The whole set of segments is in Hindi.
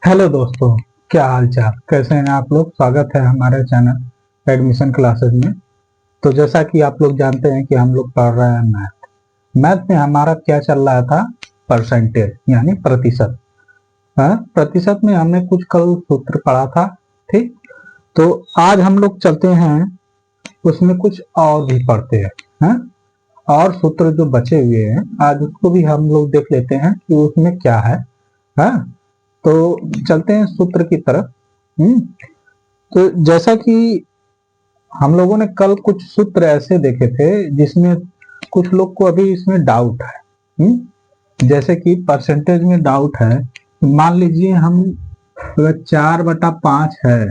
हेलो दोस्तों, क्या हाल चाल, कैसे हैं आप लोग। स्वागत है हमारे चैनल एडमिशन क्लासेस में। तो जैसा कि आप लोग जानते हैं कि हम लोग पढ़ रहे हैं मैथ में हमारा क्या चल रहा था, परसेंटेज यानी प्रतिशत। प्रतिशत में हमने कुछ कल सूत्र पढ़ा था। ठीक, तो आज हम लोग चलते हैं उसमें कुछ और भी पढ़ते हैं। हाँ? और सूत्र जो बचे हुए हैं आज उसको भी हम लोग देख लेते हैं कि उसमें क्या है। हाँ, तो चलते हैं सूत्र की तरफ। तो जैसा कि हम लोगों ने कल कुछ सूत्र ऐसे देखे थे जिसमें कुछ लोग को अभी इसमें डाउट है। जैसे कि परसेंटेज में डाउट है। मान लीजिए हम अगर 4/5 है,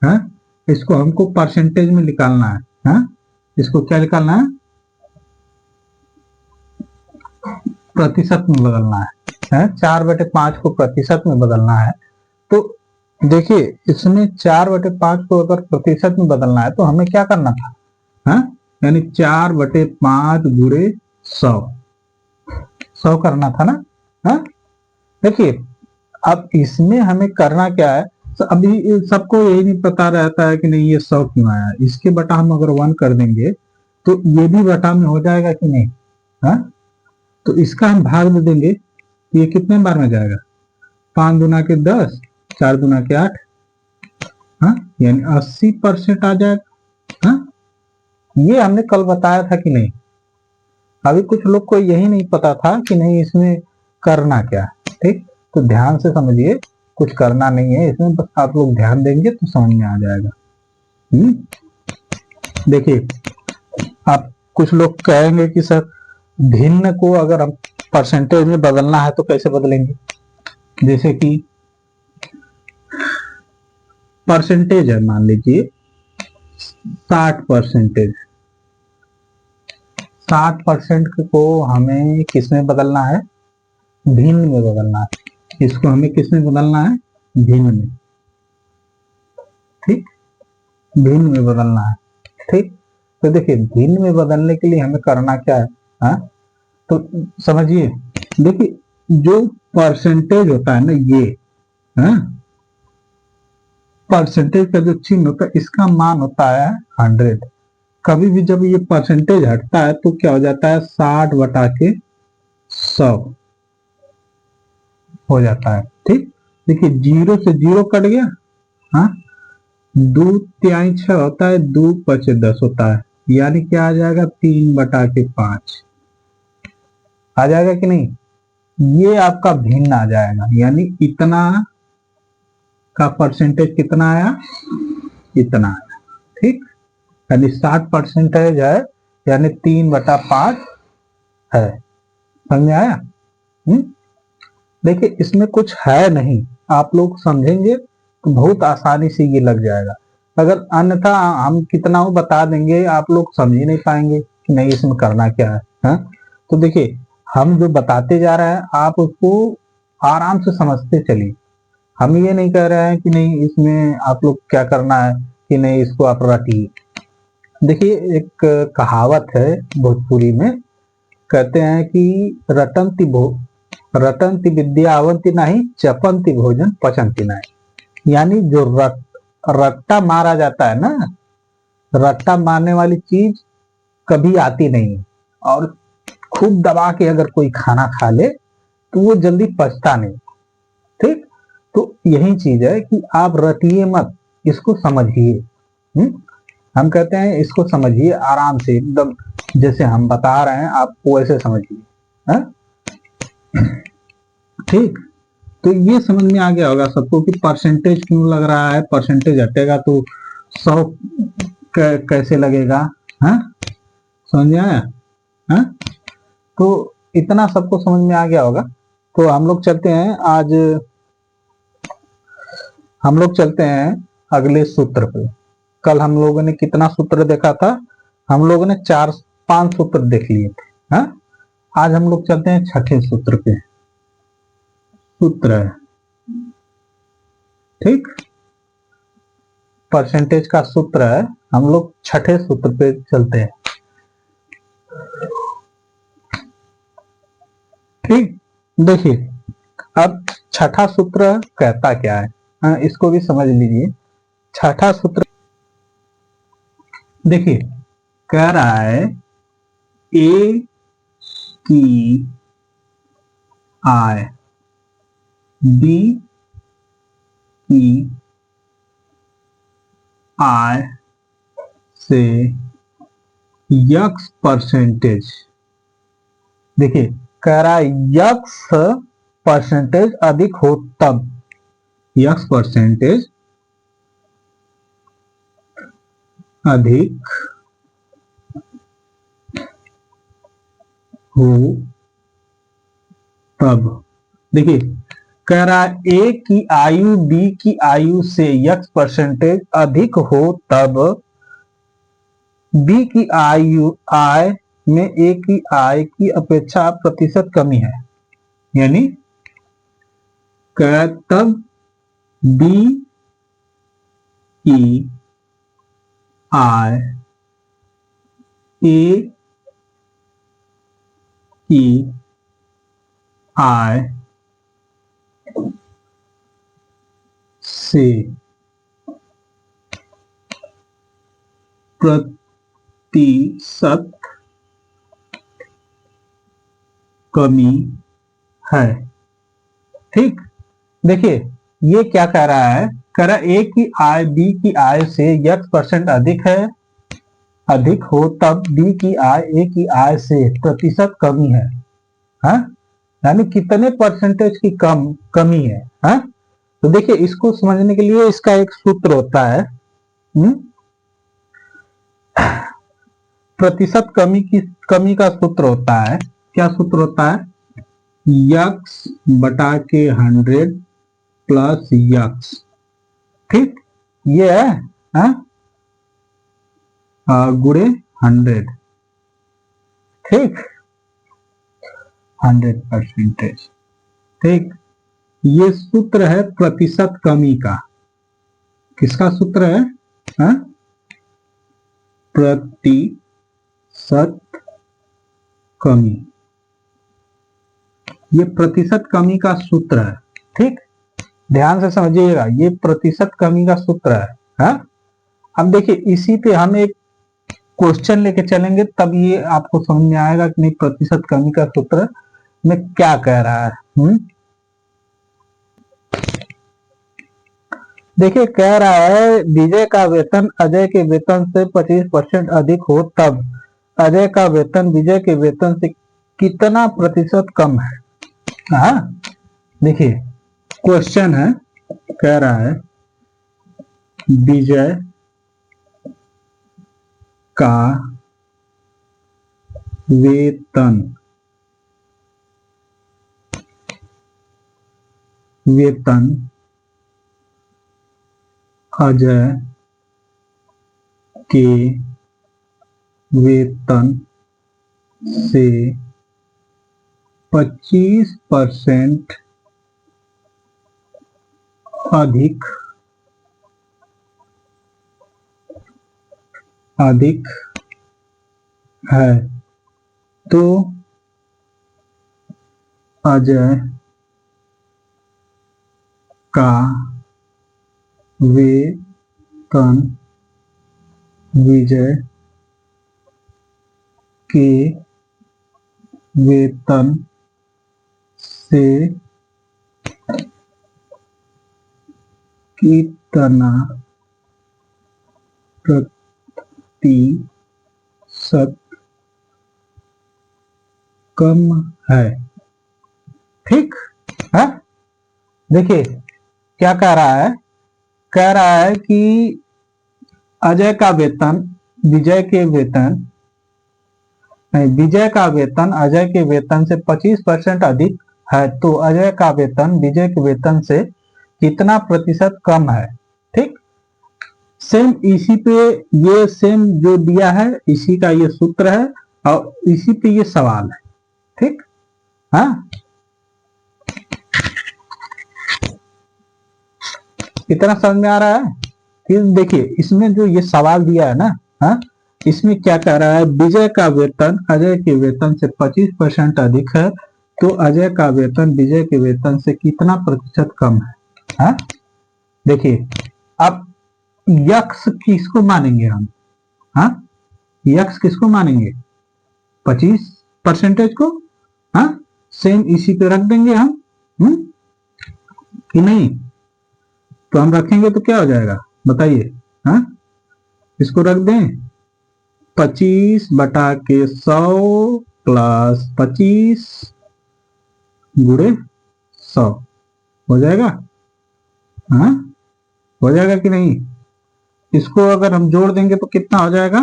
हाँ? इसको हमको परसेंटेज में निकालना है। हाँ? इसको क्या निकालना है, प्रतिशत में बदलना है। 4/5 को प्रतिशत में बदलना है। तो देखिए, इसमें 4/5 को अगर प्रतिशत में बदलना है तो हमें क्या करना था, हाँ? यानी 4/5 गुणे 100 करना था ना। हाँ, देखिए, अब इसमें हमें करना क्या है। तो अभी सबको यही नहीं पता रहता है कि नहीं ये 100 क्यों आया। इसके बटा हम अगर 1 कर देंगे तो ये भी बटा में हो जाएगा कि नहीं। हाँ, तो इसका हम भाग दे देंगे, ये कितने बार में जाएगा, 5 दूना के 10, 4 दूना के 8। हाँ, यानी 80% आ जाएगा। हाँ, ये हमने कल बताया था कि नहीं। अभी कुछ लोग को यही नहीं पता था कि नहीं इसमें करना क्या है। ठीक, तो ध्यान से समझिए, कुछ करना नहीं है इसमें, बस आप लोग ध्यान देंगे तो समझ में आ जाएगा। देखिए, आप कुछ लोग कहेंगे कि सर भिन्न को अगर हम परसेंटेज में बदलना है तो कैसे बदलेंगे। जैसे कि परसेंटेज है, मान लीजिए 60%। 60% को हमें किस में बदलना है, भिन्न में बदलना है। इसको हमें किस में बदलना है, भिन्न में। ठीक, भिन्न में बदलना है। ठीक, तो देखिए भिन्न में बदलने के लिए हमें करना क्या है। हाँ, तो समझिए, देखिए जो परसेंटेज होता है ना ये, हाँ, परसेंटेज का जो चिन्ह होता है इसका मान होता है 100। कभी भी जब ये परसेंटेज हटता है तो क्या हो जाता है, 60/100 हो जाता है। ठीक, देखिए 0 से 0 कट गया। हाँ, 2×6 होता है, 2×5 = 10 होता है। यानी क्या आ जाएगा, 3/5 आ जाएगा कि नहीं। ये आपका भिन्न आ जाएगा, यानी इतना का परसेंटेज कितना आया, इतना आया। ठीक, यानी 60% है, यानी 3/5 है। समझ में आया। देखिए इसमें कुछ है नहीं, आप लोग समझेंगे तो बहुत आसानी से ये लग जाएगा। अगर अन्यथा हम कितना वो बता देंगे आप लोग समझ ही नहीं पाएंगे कि नहीं इसमें करना क्या है। हाँ? तो देखिए हम जो बताते जा रहे हैं आप उसको आराम से समझते चलिए। हम ये नहीं कह रहे हैं कि नहीं इसमें आप लोग क्या करना है कि नहीं इसको आप रटिए। देखिए एक कहावत है भोजपुरी में, कहते हैं कि रटंती विद्या अवंती नहीं, चपंती भोजन पचंती नहीं। यानी जो रट्टा मारा जाता है ना, रट्टा मारने वाली चीज कभी आती नहीं है। और खूब दबा के अगर कोई खाना खा ले तो वो जल्दी पचता नहीं। ठीक, तो यही चीज है कि आप रटिए मत, इसको समझिए। हम कहते हैं इसको समझिए आराम से, एकदम जैसे हम बता रहे हैं आपको वैसे समझिए। ठीक, तो ये समझ में आ गया होगा सबको कि परसेंटेज क्यों लग रहा है, परसेंटेज हटेगा तो 100 कैसे लगेगा। हाँ, समझ में आया। हाँ, तो इतना सबको समझ में आ गया होगा। तो हम लोग चलते हैं आज, हम लोग चलते हैं अगले सूत्र पे। कल हम लोगों ने कितना सूत्र देखा था, हम लोगों ने 4-5 सूत्र देख लिए थे। हाँ, आज हम लोग चलते हैं छठे सूत्र पे। सूत्र है, ठीक, परसेंटेज का सूत्र है। हम लोग छठे सूत्र पे चलते हैं। ठीक, देखिए अब छठा सूत्र कहता क्या है? इसको भी समझ लीजिए। छठा सूत्र देखिए, कह रहा है ए की आय बी की आय से यक्स परसेंटेज, देखिए कह रहा है यक्स परसेंटेज अधिक हो तब, यक्स परसेंटेज अधिक हो तब, देखिए कह रहा है ए की आयु बी की आयु से यक्स परसेंटेज अधिक हो तब बी की आयु आय में ए की आय की अपेक्षा प्रतिशत कमी है, यानी तब बी की आय ए की आय से प्रतिशत कमी है। ठीक, देखिए ये क्या कह रहा है, कह रहा है ए की आय बी की आय से यक्स परसेंट अधिक हो तब बी की आय ए की आय से प्रतिशत कमी है, हाँ? यानी कितने परसेंटेज की कमी है, हाँ? तो देखिए इसको समझने के लिए इसका एक सूत्र होता है, प्रतिशत कमी का सूत्र होता है। क्या सूत्र होता है? यक्स बटा के 100 प्लस यक्स, ठीक, ये है गुणे 100, ठीक, 100%, ठीक। ये सूत्र है प्रतिशत कमी का। किसका सूत्र है? हा? प्रतिशत कमी, ये प्रतिशत कमी का सूत्र है, ठीक, ध्यान से समझिएगा, ये प्रतिशत कमी का सूत्र है, हा? अब देखिए इसी पे हम एक क्वेश्चन लेके चलेंगे, तब ये आपको समझ में आएगा कि नहीं प्रतिशत कमी का सूत्र में क्या कह रहा है। देखिए कह रहा है विजय का वेतन अजय के वेतन से 25% अधिक हो तब अजय का वेतन विजय के वेतन से कितना प्रतिशत कम है। हाँ, देखिए क्वेश्चन है, कह रहा है विजय का वेतन अजय के वेतन से 25% अधिक है, तो अजय का वेतन विजय के वेतन से कितना प्रतिशत कम है, ठीक है। देखिए क्या कह रहा है, कह रहा है कि अजय का वेतन विजय का वेतन अजय के वेतन से 25% अधिक है, तो अजय का वेतन विजय के वेतन से कितना प्रतिशत कम है, ठीक। सेम इसी पे ये सेम जो दिया है इसी का ये सूत्र है और इसी पे ये सवाल है, ठीक, हाँ। इतना समझ में आ रहा है? फिर देखिए इसमें जो ये सवाल दिया है ना, हाँ, इसमें क्या कह रहा है, विजय का वेतन अजय के वेतन से 25% अधिक है, तो अजय का वेतन विजय के वेतन से कितना प्रतिशत कम है? हाँ? देखिए, अब यक्स किसको मानेंगे हम? हाँ, यक्स किसको मानेंगे? 25% को। हाँ, सेम इसी पे रख देंगे हम। कि नहीं? तो हम रखेंगे तो क्या हो जाएगा बताइए? हाँ, इसको रख दें 25/100 प्लस 25 गुणे 100 हो जाएगा। हाँ, हो जाएगा कि नहीं? इसको अगर हम जोड़ देंगे तो कितना हो जाएगा?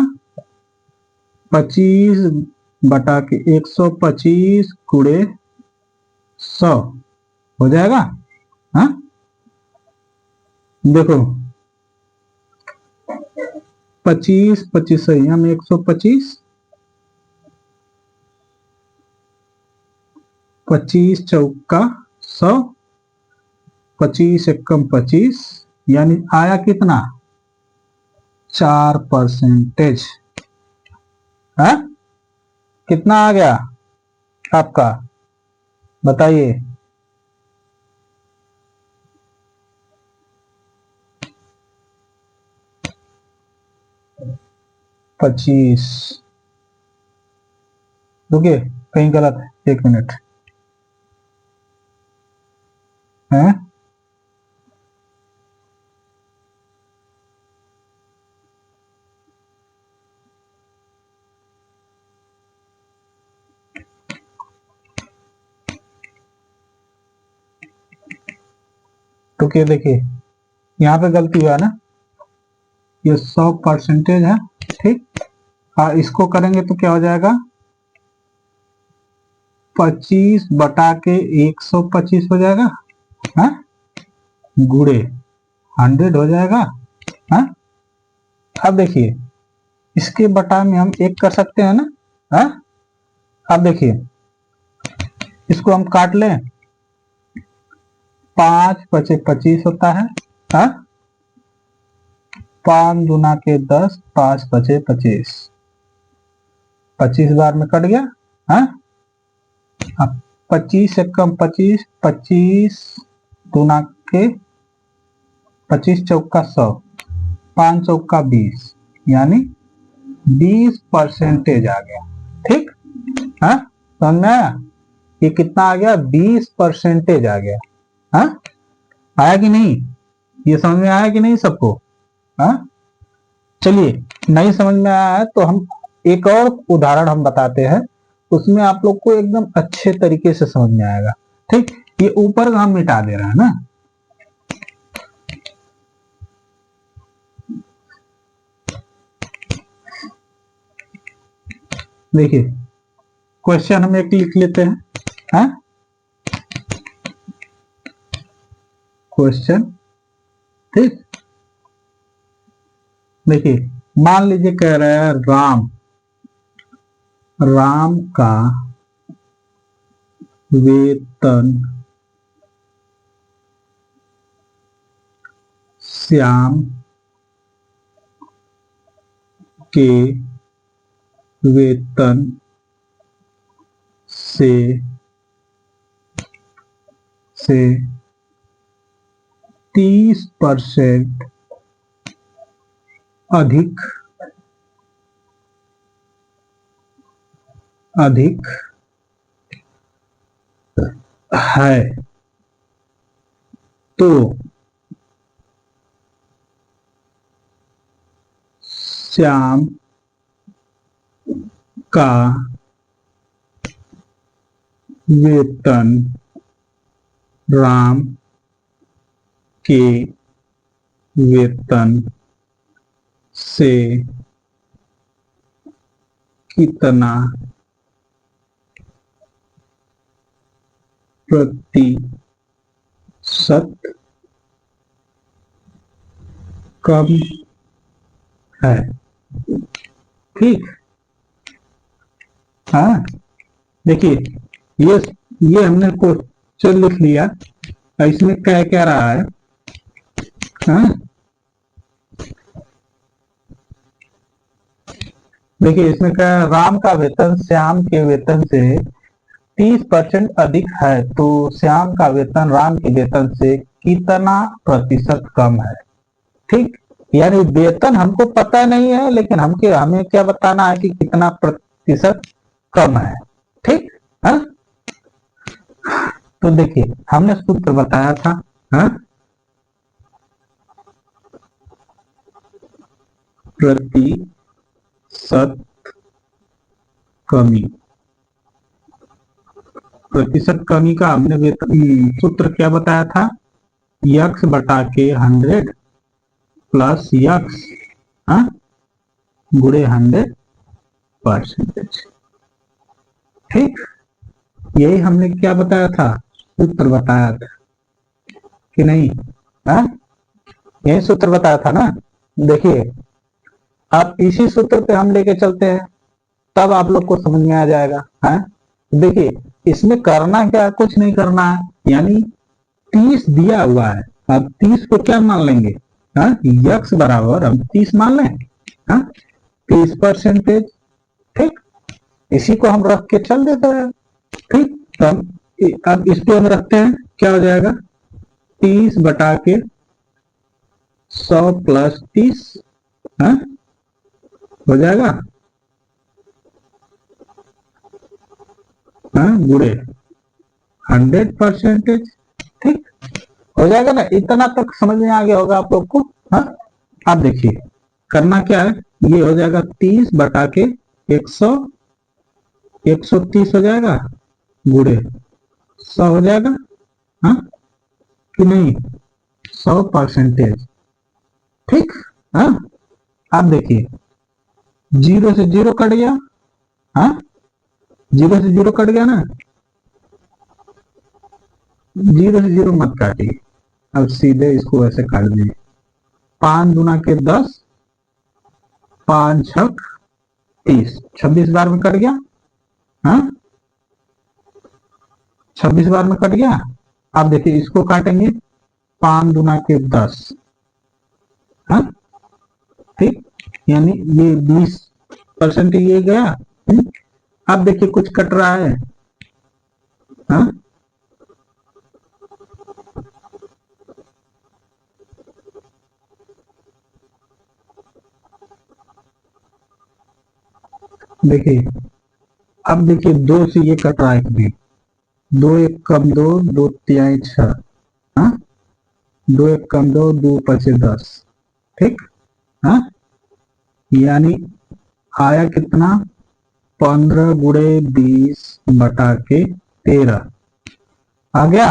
25/125 गुणे 100 हो जाएगा। हाँ, देखो 25 सही हम 125, 25 चौका 100, 25 एकम 25, यानी आया कितना? 4%। हाँ, कितना आ गया आपका बताइए? पच्चीस। रुकिए, कहीं गलत है, 1 मिनट है। रुकिए, देखिए यहाँ पे गलती हुआ ना, ये 100% है। ठीक, हाँ, इसको करेंगे तो क्या हो जाएगा? 25/125 हो जाएगा। हाँ, गुणे 100 हो जाएगा। हाँ, अब देखिए इसके बटा में हम एक कर सकते हैं ना। हाँ, अब देखिए इसको हम काट लें, 5×5 = 25 होता है। हाँ, 5 दूना के 10, 5×5 = 25, 25 बार में कट गया। हाँ, अब 25 एकम 25, 25 दूना के 25 चौका 100, 5 चौका 20, यानी 20% आ गया। ठीक, हाँ, समझ में आया? ये कितना आ गया? 20% आ गया। हाँ, आया कि नहीं? ये समझ में आया कि नहीं सबको? हाँ, चलिए, नहीं समझ में आया है तो हम एक और उदाहरण हम बताते हैं, उसमें आप लोग को एकदम अच्छे तरीके से समझ में आएगा। ठीक, ये ऊपर का हम मिटा दे रहे हैं ना। देखिए, क्वेश्चन हम एक लिख लेते हैं। हाँ, क्वेश्चन। ठीक, देखिए मान लीजिए कह रहा है राम का वेतन श्याम के वेतन से 30% अधिक है, तो श्याम का वेतन राम के वेतन से कितना प्रतिशत कम है? ठीक, हाँ, देखिए ये हमने क्वेश्चन लिख लिया, इसमें क्या क्या रहा है। हाँ, देखिए इसमें क्या, राम का वेतन श्याम के वेतन से 30% अधिक है तो श्याम का वेतन राम के वेतन से कितना प्रतिशत कम है। ठीक, यानी वेतन हमको पता नहीं है, लेकिन हमें क्या बताना है कि कितना प्रतिशत कम है। ठीक है, तो देखिए हमने सूत्र बताया था, है? प्रतिशत कमी, प्रतिशत कमी का हमने सूत्र क्या बताया था, यक्स बटा के 100 प्लस यक्स गुणे 100%। ठीक, यही हमने क्या बताया था, सूत्र बताया था कि नहीं, यही सूत्र बताया था ना। देखिए अब इसी सूत्र पे हम लेके चलते हैं, तब आप लोग को समझ में आ जाएगा। है, देखिए इसमें करना क्या, कुछ नहीं करना है, यानी 30 दिया हुआ है, अब 30 को क्या मान लेंगे, यक्स बराबर हम 30 मान लें, 30%। ठीक, इसी को हम रख के चल देते हैं। ठीक, तो अब इसको हम रखते हैं, क्या हो जाएगा, 30 बटा के 100 प्लस 30 हो जाएगा, गुणे 100%। ठीक, हो जाएगा ना, इतना तक समझ में आ गया होगा आप लोग को। आप देखिए करना क्या है, ये हो जाएगा 30 बटा के 130 हो जाएगा, गुणे 100 हो जाएगा, कि नहीं, 100%। ठीक, आप देखिए 0 से 0 कट गया, 0 से 0 कट गया ना, 0 से 0 मत काटिए, अब सीधे इसको ऐसे काट दीजिए, 5 दूना के 10, 5 छक 30, 26 बार में कट गया, 26 बार में कट गया। आप देखिए इसको काटेंगे, 5 दूना के 10, ठीक, यानी ये 20% ये गया। अब देखिए कुछ कट रहा है, देखिए अब देखिए 2 से ये कट रहा है, कि 2 एक कम 2, 2 तिहाई 6, 2 एक कम 2, 2 पचे 10। ठीक, यानी आया कितना, 15 गुणे 20 बटा के 13 आ गया।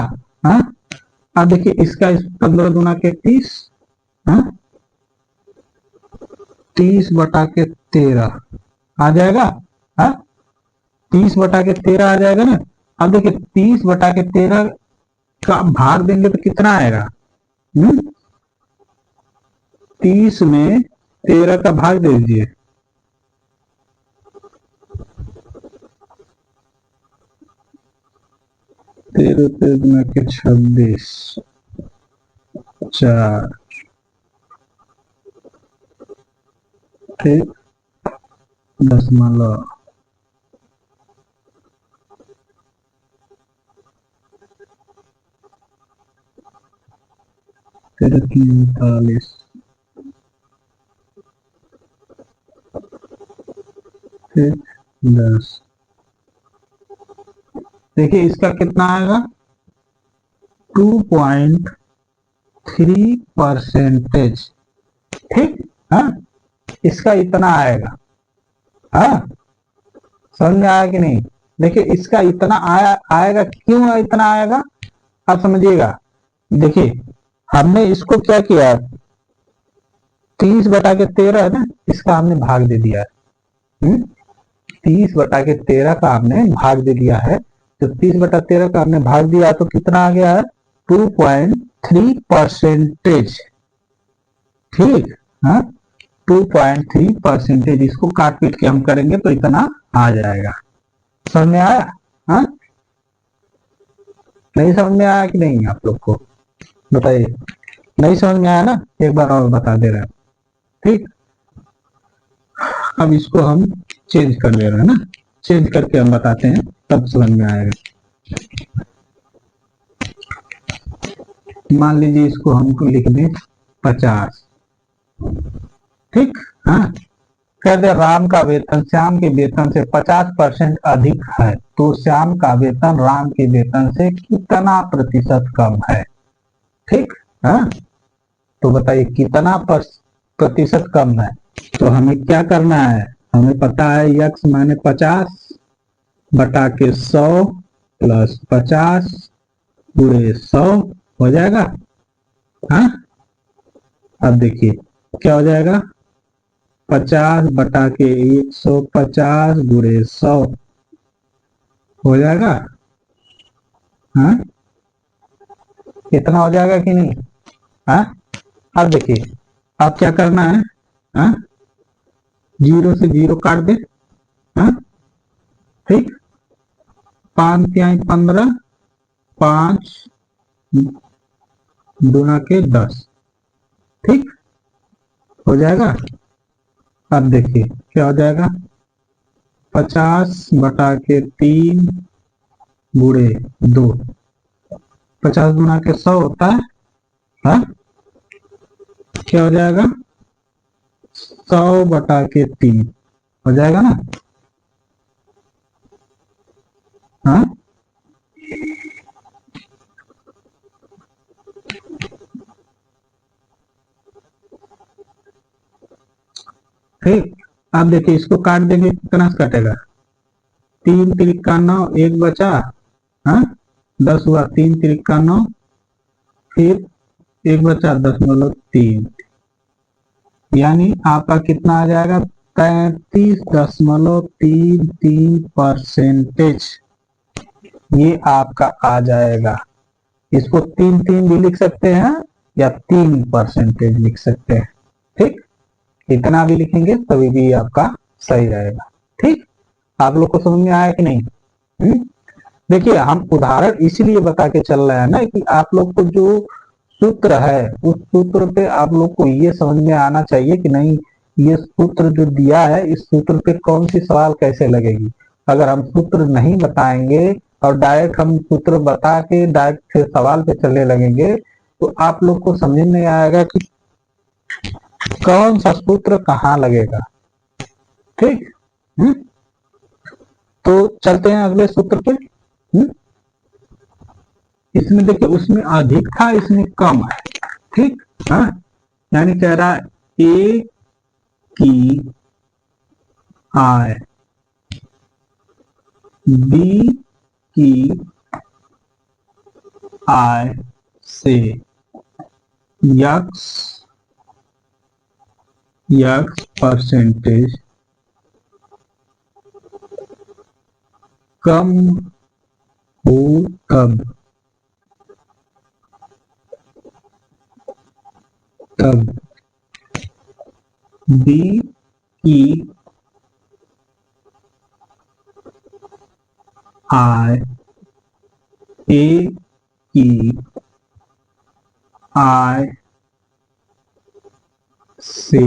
अब देखिए इसका 15 गुना के 30, 30 बटा के 13 आ जाएगा, 30 बटा के 13 आ जाएगा ना। अब देखिए 30 बटा के 13 का भाग देंगे तो कितना आएगा, 30 में 13 का भाग दे दीजिए, 13 गुना के 26, 4। ठीक, 10 13 39, ठीक, 10। देखिए इसका कितना आएगा, 2.3%। ठीक, इसका इतना आएगा, समझ में आया कि नहीं। देखिए इसका इतना आएगा, क्यों इतना आएगा आप समझिएगा। देखिए हमने इसको क्या किया, 30 बटा के 13 है ना, इसका हमने भाग दे दिया है, 30 बटा के 13 का हमने भाग दे दिया है, तो 30 बटा 13 का हमने भाग दिया तो कितना आ गया है, 2.3%। ठीक, 2.3%। इसको काट पीट के हम करेंगे तो इतना आ जाएगा। समझ में आया, नहीं समझ में आया कि नहीं आप लोग को बताइए, नहीं समझ में आया ना, एक बार और बता दे रहे हैं। ठीक, अब इसको हम चेंज कर दे रहे हैं ना, चेंज करके हम बताते हैं। तब समझ में आएगा। मान लीजिए इसको हमको लिख दें 50, ठीक। हाँ, कह दे राम का वेतन श्याम के वेतन से 50% अधिक है, तो श्याम का वेतन राम के वेतन से कितना प्रतिशत कम है, ठीक। हाँ, तो बताइए कितना प्रतिशत कम है। तो हमें क्या करना है, हमें पता है यक्स माने 50 बटा के 100 प्लस 50 गुणे 100 हो जाएगा। हाँ, अब देखिए क्या हो जाएगा, 50 बटा के 150 गुणे 100 हो जाएगा। हाँ, इतना हो जाएगा कि नहीं। हाँ, अब देखिए अब क्या करना है, हाँ, 0 से 0 काट दे। हाँ, ठीक, 5 तिहाई 15, 5 दूना के 10, ठीक हो जाएगा। अब देखिए क्या हो जाएगा, 50 बटा के 3 गुणे 2, 50 गुना के 100 होता है। हाँ, क्या हो जाएगा, 100 बटा के 3 हो जाएगा ना। हाँ, ठीक। अब देखिए इसको काट देंगे, कितना से कटेगा, 3 तिरिक का 9, एक बचा। हाँ, 10 हुआ, 3 तिरिक का 9, फिर एक बचा 10.3, यानी आपका कितना आ जाएगा, 33.33%। ये आपका आ जाएगा। इसको 3 भी लिख सकते हैं या 3% लिख सकते हैं, ठीक। इतना भी लिखेंगे तभी भी आपका सही रहेगा, ठीक। आप लोग को समझ में आया कि नहीं। देखिए हम उदाहरण इसलिए बता के चल रहे हैं ना कि आप लोग को जो सूत्र है उस सूत्र पे आप लोग को ये समझ में आना चाहिए कि नहीं, ये सूत्र जो दिया है इस सूत्र पे कौन सी सवाल कैसे लगेगी। अगर हम सूत्र नहीं बताएंगे और डायरेक्ट हम सूत्र बता के डायरेक्ट फिर सवाल पे चलने लगेंगे तो आप लोग को समझ में आएगा कि कौन सा सूत्र कहाँ लगेगा, ठीक। तो चलते हैं अगले सूत्र पे। इसमें देखिए उसमें अधिक था इसमें कम है, ठीक। हाँ, यानी कह रहा है ए की आय बी की आय से यक्स परसेंटेज कम हो तब बी की आय ए की आय से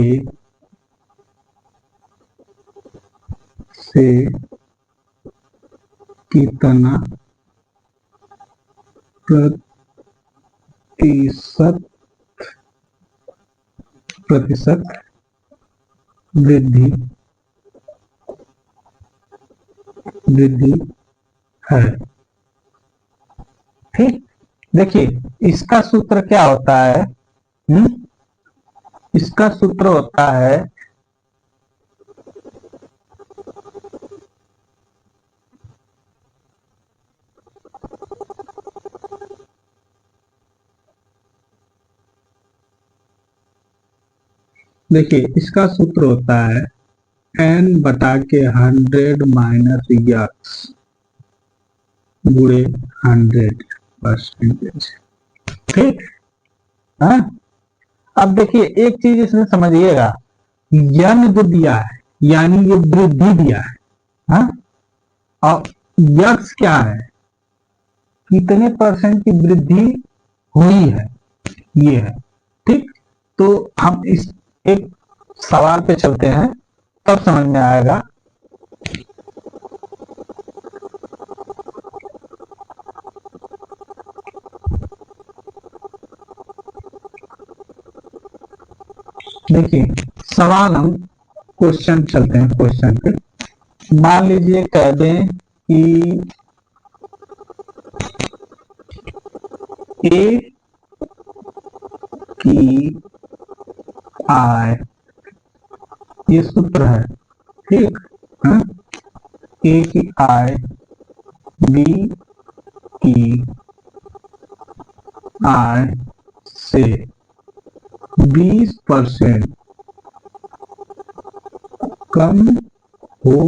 कितना प्रतिशत वृद्धि है, ठीक। देखिए इसका सूत्र क्या होता है, इसका सूत्र होता है देखिए इसका सूत्र होता है n बटा के 100 माइनस यक्स गुणे 100%, ठीक। हाँ, अब देखिए एक चीज इसमें समझिएगा, यन जो दिया है यानी ये वृद्धि दिया है। हाँ, और यक्स क्या है, कितने परसेंट की वृद्धि हुई है, ये है, ठीक। तो हम इस एक सवाल पे चलते हैं तब समझ में आएगा। देखिए सवाल हम क्वेश्चन चलते हैं क्वेश्चन पे। मान लीजिए कह दें कि ए की आय, ये सूत्र है, ठीक है। ए की आय बी की आय से 20% कम हो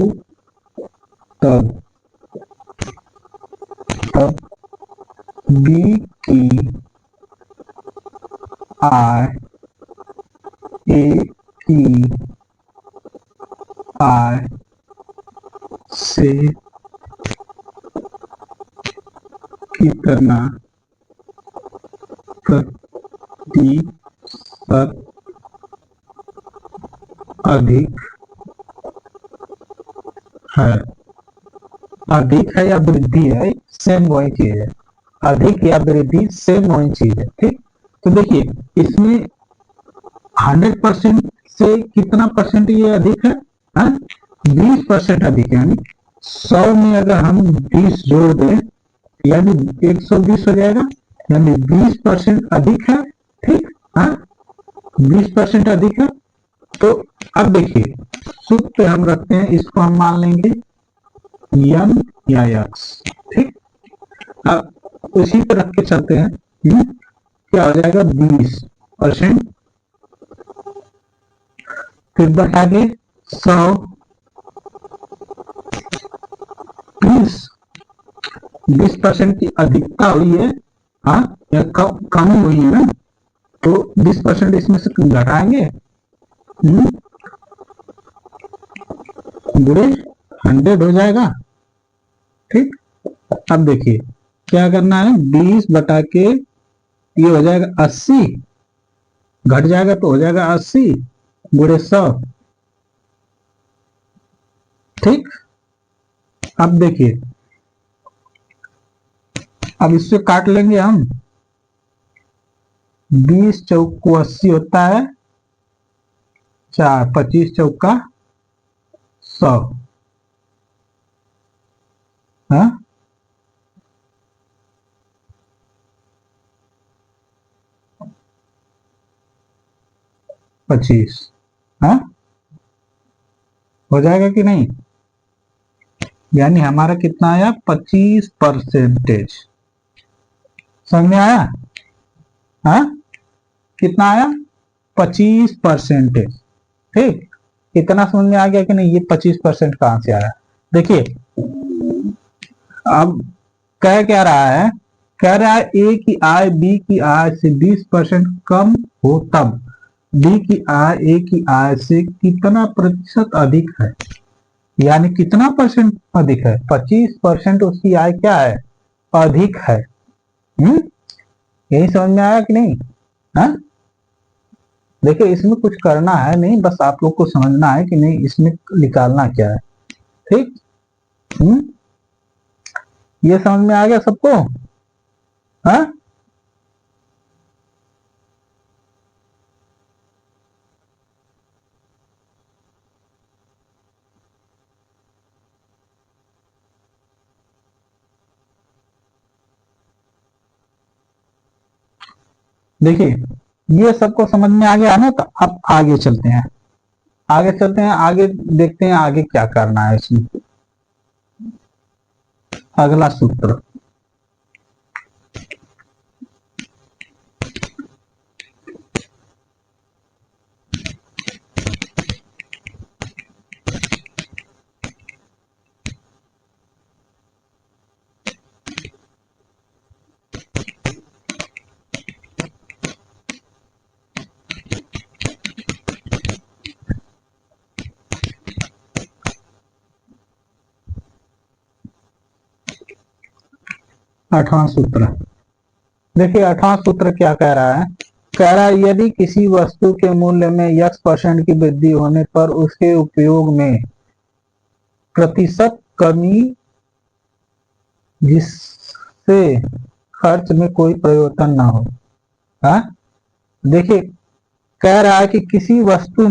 तब बी की आय ए की आय से कितना प्रतिशत अधिक है। अधिक है या वृद्धि है, सेम वही चीज है। अधिक या वृद्धि सेम वही चीज है, ठीक। तो देखिए इसमें 100% से कितना परसेंट ये अधिक है, 20% अधिक है। यानी 100 में अगर हम 20 जोड़ दें यानी 120 हो जाएगा, यानी 20% अधिक है, ठीक। 20% अधिक है। तो अब देखिए सूत्र पे हम रखते हैं, इसको हम मान लेंगे यम या यक्स, ठीक। अब उसी पे रख के चलते हैं, क्या हो जाएगा 20%, फिर बढ़ा के 100, 20% की अधिकता हुई है, या कमी हुई है ना, तो 20% इसमें से घटाएंगे, बुरे 100 हो जाएगा, ठीक। अब देखिए क्या करना है, 20 बटा के ये हो जाएगा 80, घट जाएगा तो हो जाएगा 80 गुणे 100, ठीक। अब देखिए अब इससे काट लेंगे हम, 20 चौक को 80 होता है 4, 25 चौका 100, हाँ 25, हाँ हो जाएगा कि नहीं। यानी हमारा कितना आया 25%, समझ में आया, कितना आया 25%, ठीक। इतना समझ में आ गया कि नहीं, ये 25% कहां से आया। देखिए अब कह क्या रहा है, कह रहा है ए की आय बी की आय से 20% कम हो तब बी की आय ए की आय से कितना प्रतिशत अधिक है। यानी कितना परसेंट अधिक है, 25% उसकी आय क्या है, अधिक है। यही समझ में आया कि नहीं। देखिए इसमें कुछ करना है नहीं, बस आप लोग को समझना है कि नहीं इसमें निकालना क्या है, ठीक। ये समझ में आ गया सबको, देखिए ये सबको समझ में आ गया ना। तो अब आगे चलते हैं, आगे देखते हैं आगे क्या करना है इसमें। अगला सूत्र, आठवां सूत्र। देखिए आठवां सूत्र क्या कह रहा है, कह रहा है यदि किसी वस्तु के मूल्य में x% की वृद्धि होने पर उसके उपयोग में प्रतिशत कमी जिससे खर्च में कोई परिवर्तन ना हो। देखिए कह रहा है कि किसी वस्तु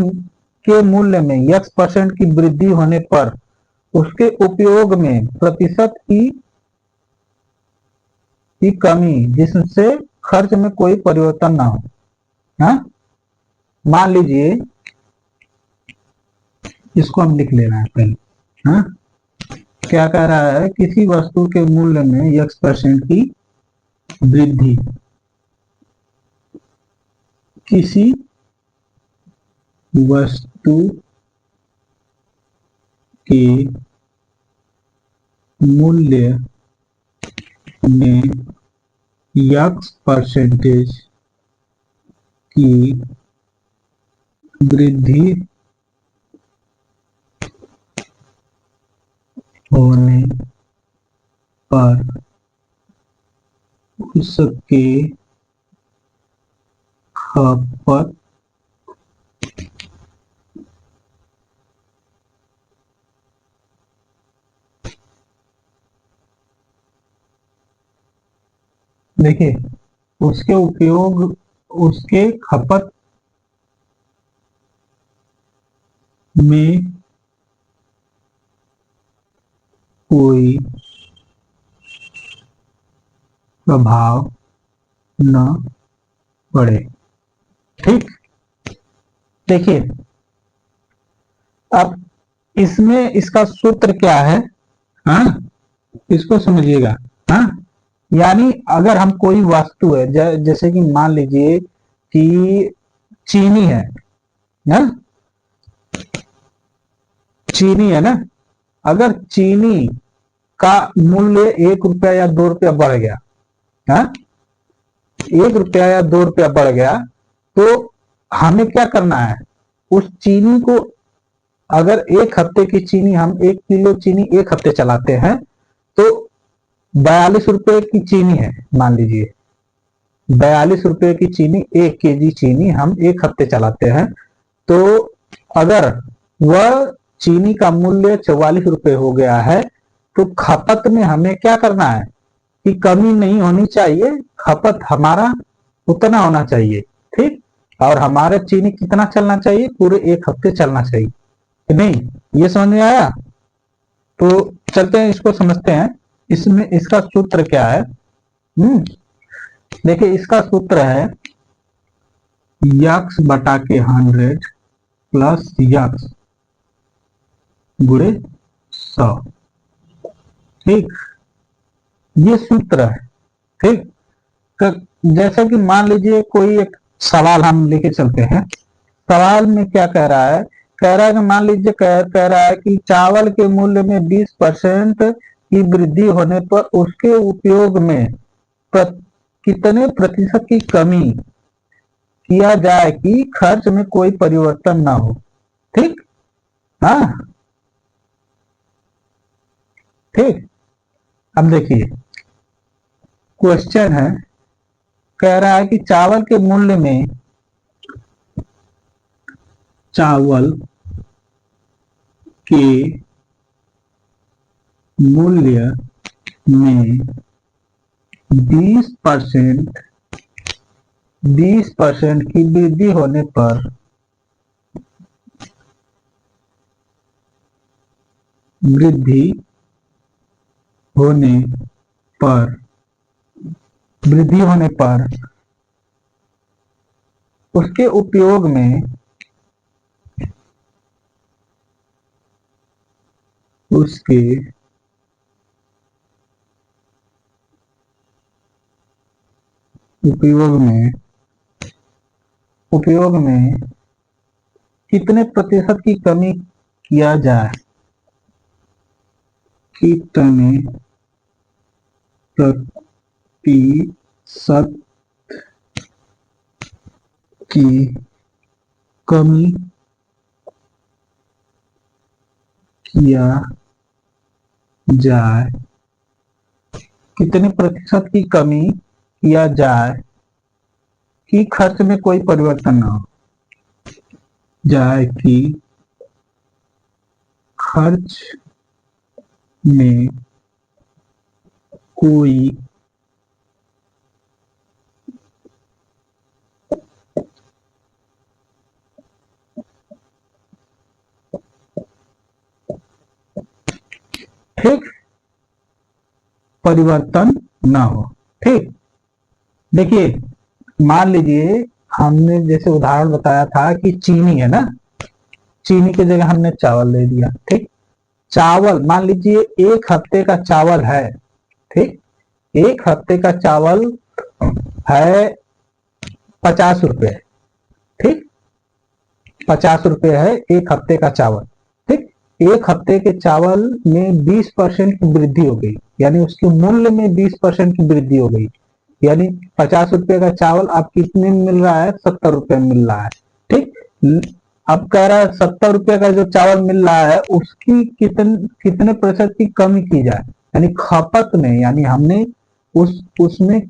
के मूल्य में x% की वृद्धि होने पर उसके उपयोग में प्रतिशत की कमी जिससे खर्च में कोई परिवर्तन ना हो। हाँ, मान लीजिए इसको हम लिख ले रहे हैं पहले। हाँ, क्या कह रहा है, किसी वस्तु के मूल्य में x% की वृद्धि किसी वस्तु के मूल्य में x% की वृद्धि होने पर उसके खपत देखिए उसके उपयोग उसके खपत में कोई प्रभाव न पड़े। ठीक, देखिए अब इसमें इसका सूत्र क्या है। हाँ, इसको समझिएगा। हाँ, यानी अगर हम कोई वस्तु है जैसे कि मान लीजिए कि चीनी है ना, चीनी है ना, अगर चीनी का मूल्य 1 रुपया या 2 रुपया बढ़ गया, हाँ, 1 रुपया या 2 रुपया बढ़ गया, तो हमें क्या करना है, उस चीनी को, अगर 1 हफ्ते की चीनी, हम 1 किलो चीनी 1 हफ्ते चलाते हैं तो 42 रुपए की चीनी है, मान लीजिए 42 रुपए की चीनी, 1 केजी चीनी हम 1 हफ्ते चलाते हैं, तो अगर वह चीनी का मूल्य 44 रुपए हो गया है तो खपत में हमें क्या करना है कि कमी नहीं होनी चाहिए, खपत हमारा उतना होना चाहिए। ठीक, और हमारा चीनी कितना चलना चाहिए, पूरे 1 हफ्ते चलना चाहिए कि नहीं, ये समझ में आया। तो चलते हैं इसको समझते हैं, इसमें इसका सूत्र क्या है। देखिए इसका सूत्र है यक्स बटा के 100 प्लस यक्स गुणे 100। ठीक, ये सूत्र है। ठीक, जैसा कि मान लीजिए कोई एक सवाल हम लेके चलते हैं, सवाल में क्या कह रहा है, कह रहा है कि मान लीजिए कह रहा है कि चावल के मूल्य में 20% की वृद्धि होने पर उसके उपयोग में कितने प्रतिशत की कमी किया जाए कि खर्च में कोई परिवर्तन ना हो। ठीक, हाँ, ठीक, अब देखिए क्वेश्चन है, कह रहा है कि चावल के मूल्य में 20% की वृद्धि होने पर वृद्धि होने पर वृद्धि होने पर उसके उपयोग में उसके उपयोग में कितने प्रतिशत की कमी किया जाए, कितने प्रतिशत की कमी किया जाए, कितने प्रतिशत की कमी किया जाए कि खर्च में कोई परिवर्तन ना हो जाए, कि खर्च में कोई ठीक, परिवर्तन ना हो। ठीक, देखिए मान लीजिए हमने जैसे उदाहरण बताया था कि चीनी है ना, चीनी की जगह हमने चावल ले लिया। ठीक, चावल मान लीजिए 1 हफ्ते का चावल है। ठीक, 1 हफ्ते का चावल है 50 रुपये। ठीक, 50 रुपये है 1 हफ्ते का चावल। ठीक, 1 हफ्ते के चावल में 20% की वृद्धि हो गई, यानी उसके मूल्य में 20% की वृद्धि हो गई, यानी 50 रुपये का चावल आप कितने में मिल रहा है, 70 रुपये में मिल रहा है। ठीक, अब कह रहा है 70 रुपये का जो चावल मिल रहा है उसकी कितने प्रतिशत की कमी की जाए, यानी खपत में, यानी हमने उसमें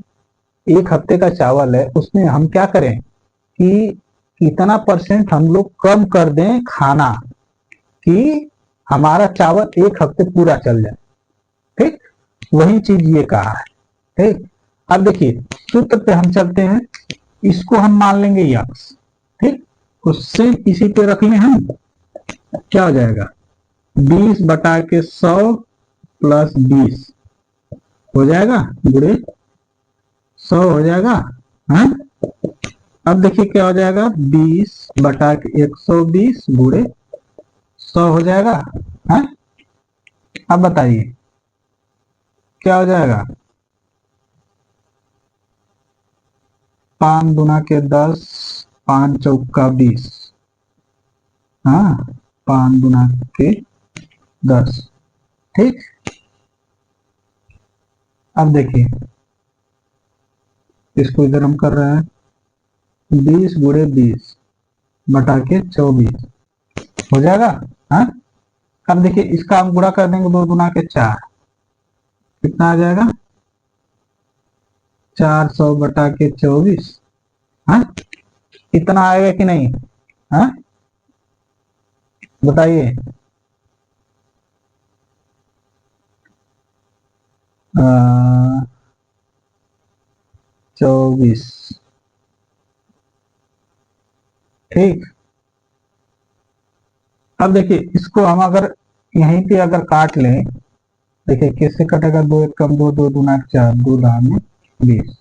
1 हफ्ते का चावल है, उसमें हम क्या करें कि इतना परसेंट हम लोग कम कर दें खाना, कि हमारा चावल 1 हफ्ते पूरा चल जाए। ठीक, वही चीज ये कहा है। ठीक, अब देखिए सूत्र पे हम चलते हैं, इसको हम मान लेंगे यक्स। ठीक, उससे इसी पे रख लें हम, क्या हो जाएगा 20/100 प्लस 20 हो जाएगा, गुणे 100 हो जाएगा। हाँ, अब देखिए क्या हो जाएगा 20/120 गुणे 100 हो जाएगा। हाँ, अब बताइए क्या हो जाएगा, 5 दूना के 10, 5 चौका 20। हाँ, 5 दूना के 10। ठीक, अब देखिए इसको इधर हम कर रहे हैं 20 गुणे 20 बटा के 24 हो जाएगा। हाँ, अब देखिए इसका हम गुणा कर देंगे 2 दूना के 4, कितना आ जाएगा 400/24। हाँ, इतना आएगा कि नहीं? हाँ, बताइए। 24। ठीक, अब देखिए इसको हम अगर यहीं पे अगर काट लें, देखिए किससे कटेगा, 2 1 कम 2, 2 दूना 4, 2 दाम 20।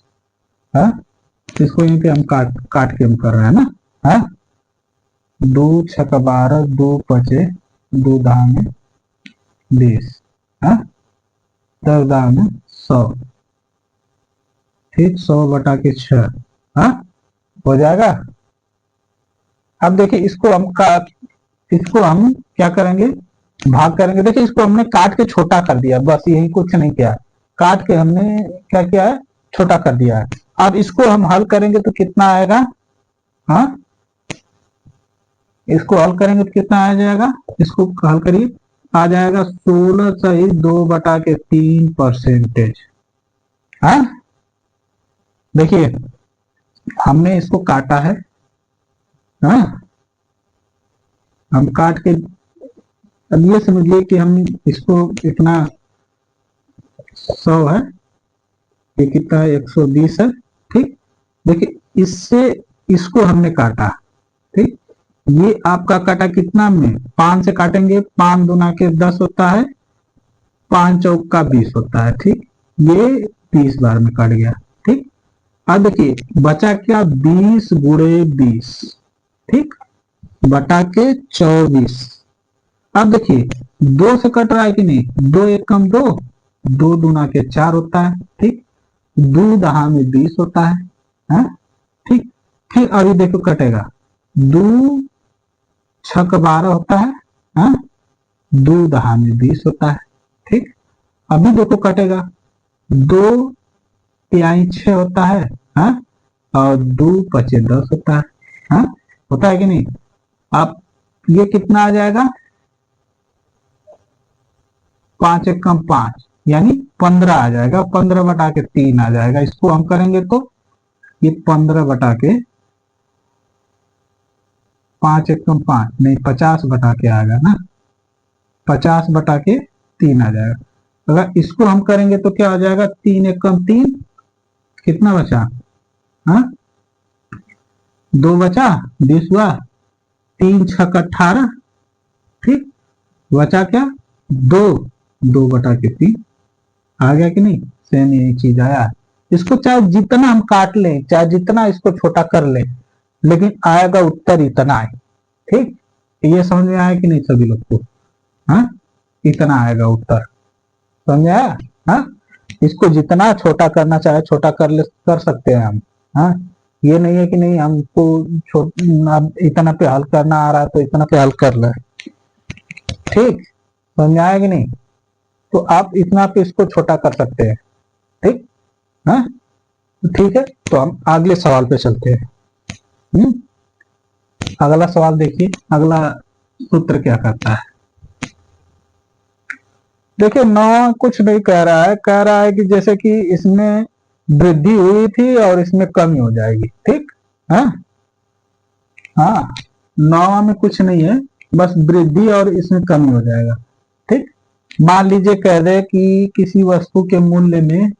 हाँ, इसको यहीं पे हम काट के हम कर रहे हैं ना। हाँ, 2 6 12, 2 पचे 2 दाम 20। हाँ, 10 दाम 100। ठीक, 100/6। हाँ, हो जाएगा। अब देखिए इसको हम क्या करेंगे, भाग करेंगे। देखिए इसको हमने काट के छोटा कर दिया, बस यही, कुछ नहीं किया। काट के हमने क्या किया है, छोटा कर दिया है। अब इसको हम हल करेंगे तो कितना आएगा? हाँ, इसको हल करेंगे तो कितना आ जाएगा, इसको हल करिए, आ जाएगा 16 सही 2/3%। हाँ, देखिए हमने इसको काटा है। हाँ, हम काट के, अब ये समझिए कि हम इसको इतना 100 है, ये कितना है 120 है। ठीक, देखिए इससे इसको हमने काटा। ठीक, ये आपका काटा कितना में, 5 से काटेंगे, 5 दूना के 10 होता है, 5 चौका 20 होता है। ठीक, ये 20 बार में कट गया। ठीक, अब देखिए बचा क्या, 20 गुणे 20। ठीक, बटा के 24। अब देखिए 2 से कट रहा है कि नहीं, 2 1 कम 2, 2 दूना के 4 होता है। ठीक, 2 दहा में 20 होता है। हाँ? ठीक, फिर अभी देखो कटेगा, 2 6 12 होता है। हाँ? 2 दहा में 20 होता है। ठीक, अभी देखो कटेगा, 2 तिहाई 6 होता है। हाँ? और 2 पचे 10 होता है। हाँ? होता है कि नहीं? आप ये कितना आ जाएगा, 5 1 कम 5, यानी 15 आ जाएगा, 15/3 आ जाएगा। इसको हम करेंगे तो ये 15/5 1 कम 5 नहीं, 50/के आएगा ना, 50/3 आ जाएगा। अगर इसको हम करेंगे तो क्या हो जाएगा, 3 1 कम 3, कितना बचा? हाँ, 2 बचा, 20 हुआ, 3 6 18। ठीक, बचा क्या, 2, 2/3 आ गया कि नहीं? सेम यही चीज आया। इसको चाहे जितना हम काट लें, चाहे जितना इसको छोटा कर लें, लेकिन आएगा उत्तर इतना है। ठीक, ये समझ में आया कि नहीं सभी लोग को? हाँ, इतना आएगा उत्तर, समझ में आया? हाँ, इसको जितना छोटा करना चाहे छोटा कर सकते हैं हम। हाँ, ये नहीं है कि नहीं हमको अब इतना पे हल करना आ रहा है तो इतना पे हल कर ले। ठीक, समझ में आया कि नहीं? तो आप इतना पे इसको छोटा कर सकते हैं। ठीक, हाँ, ठीक है, तो हम अगले सवाल पे चलते हैं। अगला सवाल देखिए, अगला सूत्र क्या कहता है। देखिए, 9 कुछ नहीं कह रहा है, कह रहा है कि जैसे कि इसमें वृद्धि हुई थी और इसमें कमी हो जाएगी। ठीक, हाँ हाँ, 9 में कुछ नहीं है, बस वृद्धि और इसमें कमी हो जाएगा। ठीक, मान लीजिए कह दे कि किसी वस्तु के मूल्य में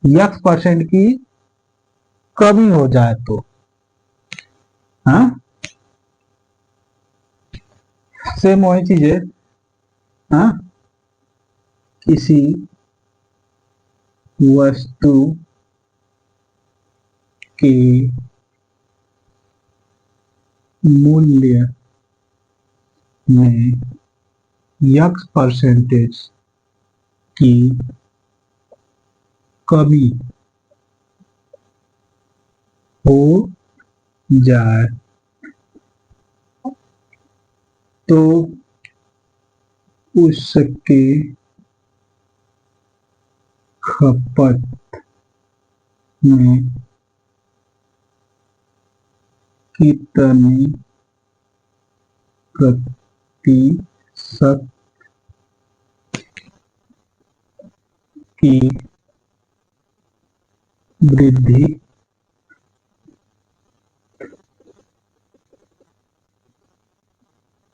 x% की कमी हो जाए तो, हाँ, सेम वही चीज है। हाँ, किसी वस्तु के मूल्य में x% की कमी हो जाए तो उसके खपत में कितने प्रतिशत की वृद्धि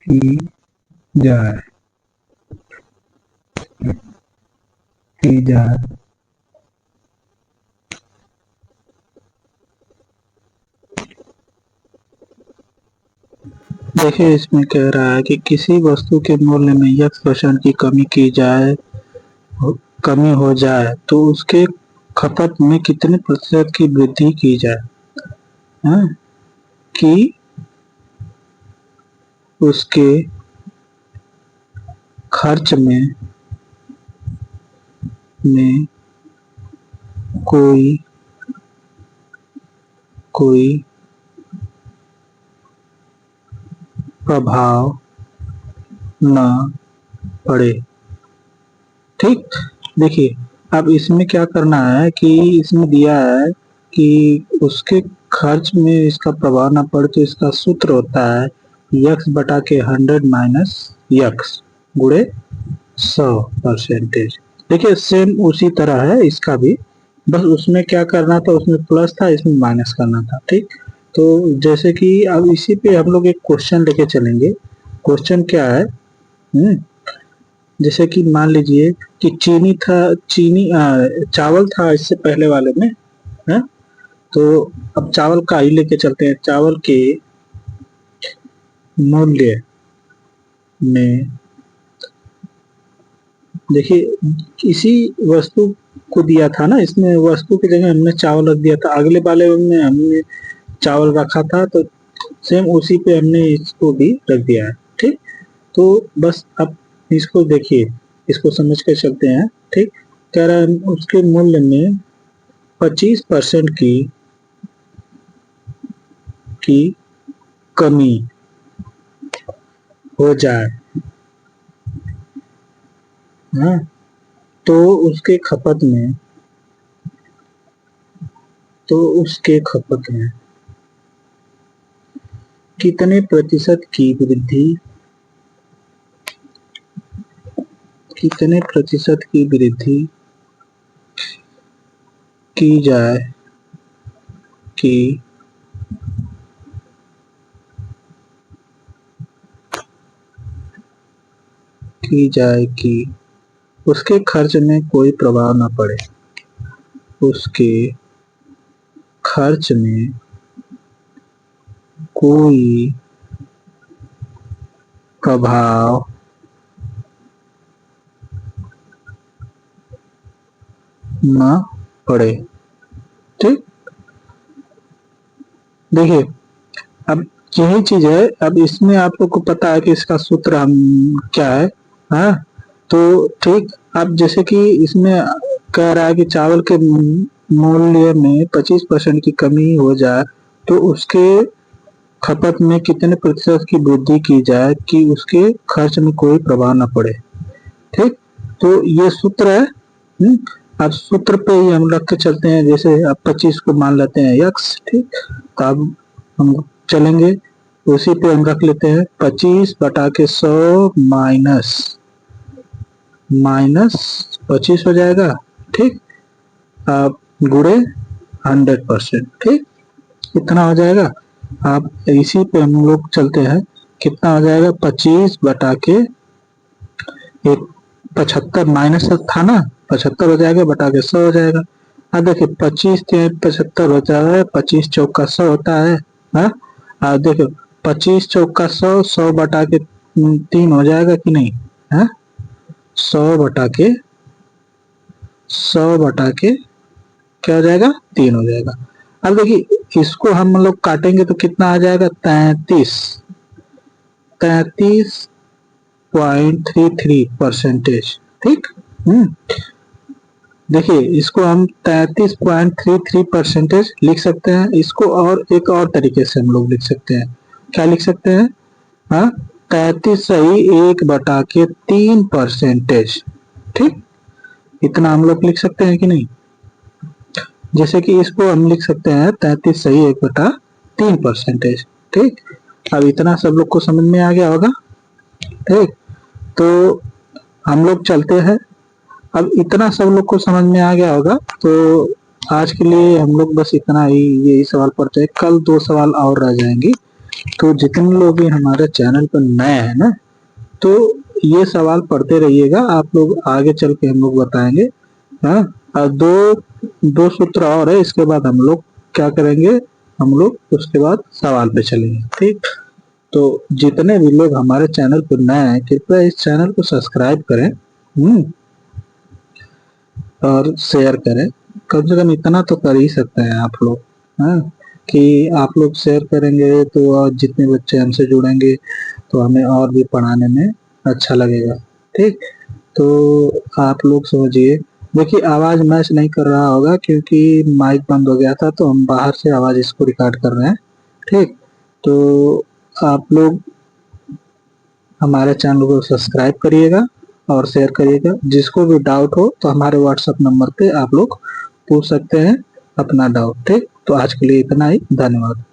की जाए की जाए देखिए, इसमें कह रहा है कि किसी वस्तु के मूल्य में x% की कमी हो जाए तो उसके खपत में कितने प्रतिशत की वृद्धि की जाए। हाँ? कि उसके खर्च में कोई कोई प्रभाव न पड़े। ठीक, देखिए, अब इसमें क्या करना है कि इसमें दिया है कि उसके खर्च में इसका प्रभाव ना पड़े, तो इसका सूत्र होता है x/100 माइनस x गुणे 100%। देखिए, सेम उसी तरह है इसका भी, बस उसमें क्या करना था, उसमें प्लस था, इसमें माइनस करना था। ठीक, तो जैसे कि अब इसी पे हम लोग एक क्वेश्चन लेके चलेंगे। क्वेश्चन क्या है, जैसे कि मान लीजिए कि चावल था इससे पहले वाले में है, तो अब चावल का ही लेके चलते हैं। चावल के मूल्य में, देखिए, इसी वस्तु को दिया था ना, इसमें वस्तु की जगह हमने चावल रख दिया था। अगले वाले में हमने चावल रखा था, तो सेम उसी पे हमने इसको भी रख दिया है। ठीक, तो बस अब इसको देखिए, इसको समझ कर चलते हैं। ठीक, कह रहा है उसके मूल्य में 25% की कमी हो जाए, हाँ, तो उसके खपत में कितने प्रतिशत की वृद्धि की जाए कि उसके खर्च में कोई प्रभाव न पड़े। उसके खर्च में कोई प्रभाव ना पड़े। ठीक, देखिए अब यही चीज है। अब इसमें आप लोग को पता है कि इसका सूत्र हम क्या है, हाँ? तो ठीक, अब जैसे कि इसमें कह रहा है कि चावल के मूल्य में 25% की कमी हो जाए तो उसके खपत में कितने प्रतिशत की वृद्धि की जाए कि उसके खर्च में कोई प्रभाव न पड़े। ठीक, तो ये सूत्र है। अब सूत्र पे ही हम रख के चलते हैं। जैसे अब 25 को मान लेते हैं यक्स, ठीक, तो अब हम चलेंगे उसी पे हम रख लेते हैं 25/100 माइनस 25 हो जाएगा। ठीक, अब गुणे 100%। ठीक, इतना हो जाएगा। अब इसी पे हम लोग चलते हैं, कितना हो जाएगा 75 माइनस था ना, 75 हो जाएगा बटा के 100 हो जाएगा। अब देखिए 25 से 75 हो जाएगा, 25 चौका 100 होता है। हाँ, देखो 25 चौका 100, 100 बटा के 3 हो जाएगा कि नहीं है? 100 बटा के क्या हो जाएगा? 3 हो जाएगा। अब देखिए इसको हम लोग काटेंगे तो कितना आ जाएगा? 33.33%। ठीक, देखिए इसको हम 33.33% लिख सकते हैं। इसको और एक और तरीके से हम लोग लिख सकते हैं। क्या लिख सकते हैं? हाँ, 33/1/3%। ठीक, इतना हम लोग लिख सकते हैं कि नहीं? जैसे कि इसको हम लिख सकते हैं 33/1/3%। ठीक, अब इतना सब लोग को समझ में आ गया होगा। ठीक, तो हम लोग चलते हैं। अब इतना सब लोग को समझ में आ गया होगा, तो आज के लिए हम लोग बस इतना ही, यही सवाल पढ़ते हैं। कल 2 सवाल और रह जाएंगे। तो जितने लोग भी हमारे चैनल पर नए हैं ना, तो ये सवाल पढ़ते रहिएगा। आप लोग आगे चल के हम लोग बताएंगे। हाँ, और दो सूत्र और है, इसके बाद हम लोग क्या करेंगे, हम लोग उसके बाद सवाल पे चलेंगे। ठीक, तो जितने भी लोग हमारे चैनल पर नए हैं, कृपया इस चैनल को सब्सक्राइब करें और शेयर करें। कम से कम इतना तो कर ही सकते हैं आप लोग, हाँ? कि आप लोग शेयर करेंगे तो और जितने बच्चे हमसे जुड़ेंगे तो हमें और भी पढ़ाने में अच्छा लगेगा। ठीक, तो आप लोग समझिए। देखिए आवाज मैच नहीं कर रहा होगा क्योंकि माइक बंद हो गया था, तो हम बाहर से आवाज इसको रिकॉर्ड कर रहे हैं। ठीक, तो आप लोग हमारे चैनल को सब्सक्राइब करिएगा और शेयर करिएगा। जिसको भी डाउट हो तो हमारे व्हाट्सएप नंबर पे आप लोग पूछ सकते हैं अपना डाउट। ठीक, तो आज के लिए इतना ही, धन्यवाद।